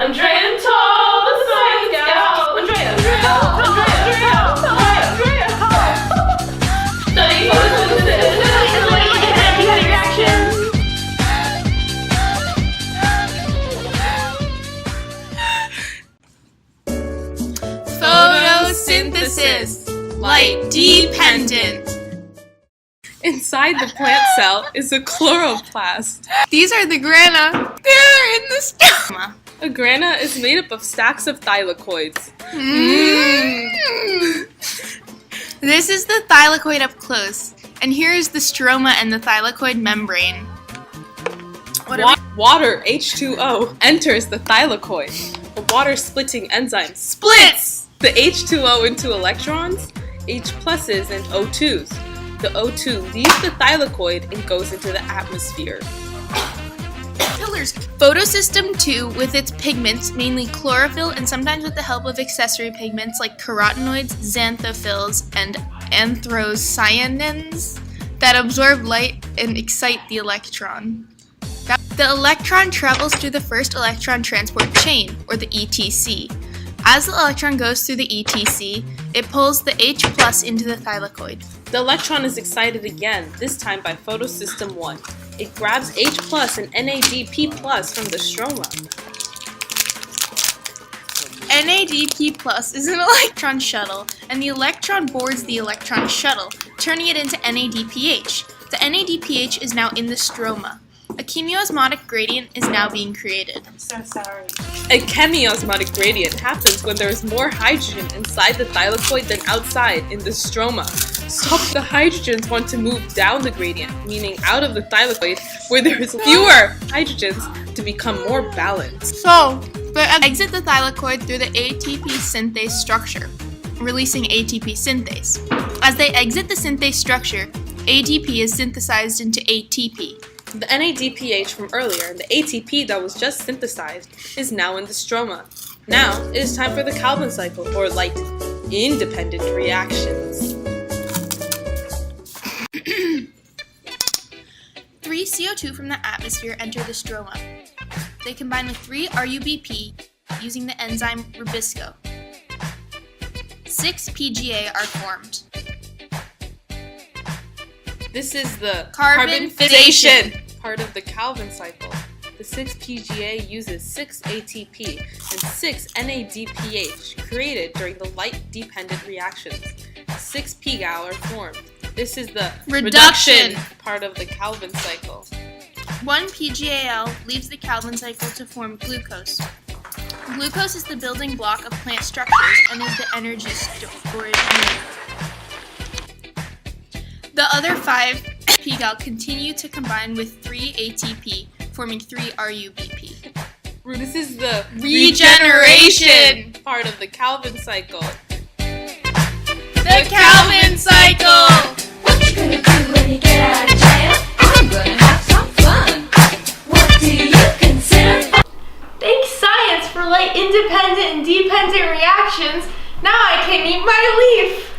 Andrea and Tal, the science gal. Andrea. Studying photosynthesis and light-independent reactions. Photosynthesis, light dependent. Inside the plant cell is a chloroplast. These are the grana. They're in the stomach. A grana is made up of stacks of thylakoids. This is the thylakoid up close, and here is the stroma and the thylakoid membrane. Water, H2O, enters the thylakoid. The water-splitting enzyme Splits the H2O into electrons, H pluses, and O2s. The O2 leaves the thylakoid and goes into the atmosphere. pillars. Photosystem 2 with its pigments, mainly chlorophyll and sometimes with the help of accessory pigments like carotenoids, xanthophylls, and anthocyanins that absorb light and excite the electron. The electron travels through the first electron transport chain, or the ETC. As the electron goes through the ETC, it pulls the H plus into the thylakoid. The electron is excited again, this time by photosystem 1. It grabs H plus and NADP plus from the stroma. NADP plus is an electron shuttle, and the electron boards the electron shuttle, turning it into NADPH. The NADPH is now in the stroma. A chemiosmotic gradient is now being created. I'm so sorry. A chemiosmotic gradient happens when there is more hydrogen inside the thylakoid than outside in the stroma. So the hydrogens want to move down the gradient, meaning out of the thylakoid where there is fewer hydrogens to become more balanced. So, they exit the thylakoid through the ATP synthase structure, releasing ATP synthase. As they exit the synthase structure, ATP is synthesized into ATP. The NADPH from earlier and the ATP that was just synthesized is now in the stroma. Now, it is time for the Calvin cycle, or light-independent reactions. 3 CO2 from the atmosphere enter the stroma. They combine with 3 RUBP using the enzyme rubisco. 6 PGA are formed. This is the Carbonization part of the Calvin cycle. The 6-PGA uses 6 ATP and 6 NADPH created during the light-dependent reactions. 6 pGal are formed. This is the Reduction part of the Calvin cycle. 1 PGAL leaves the Calvin cycle to form glucose. Glucose is the building block of plant structures and is the energy storage unit. The other 5 pGal continue to combine with 3 ATP, forming 3 RUBP. This is the Regeneration part of the Calvin cycle. The Calvin cycle! What you gonna do when you get out of jail? I'm gonna have some fun. What do you consider fun? Thanks science for light independent and dependent reactions. Now I can eat my leaf.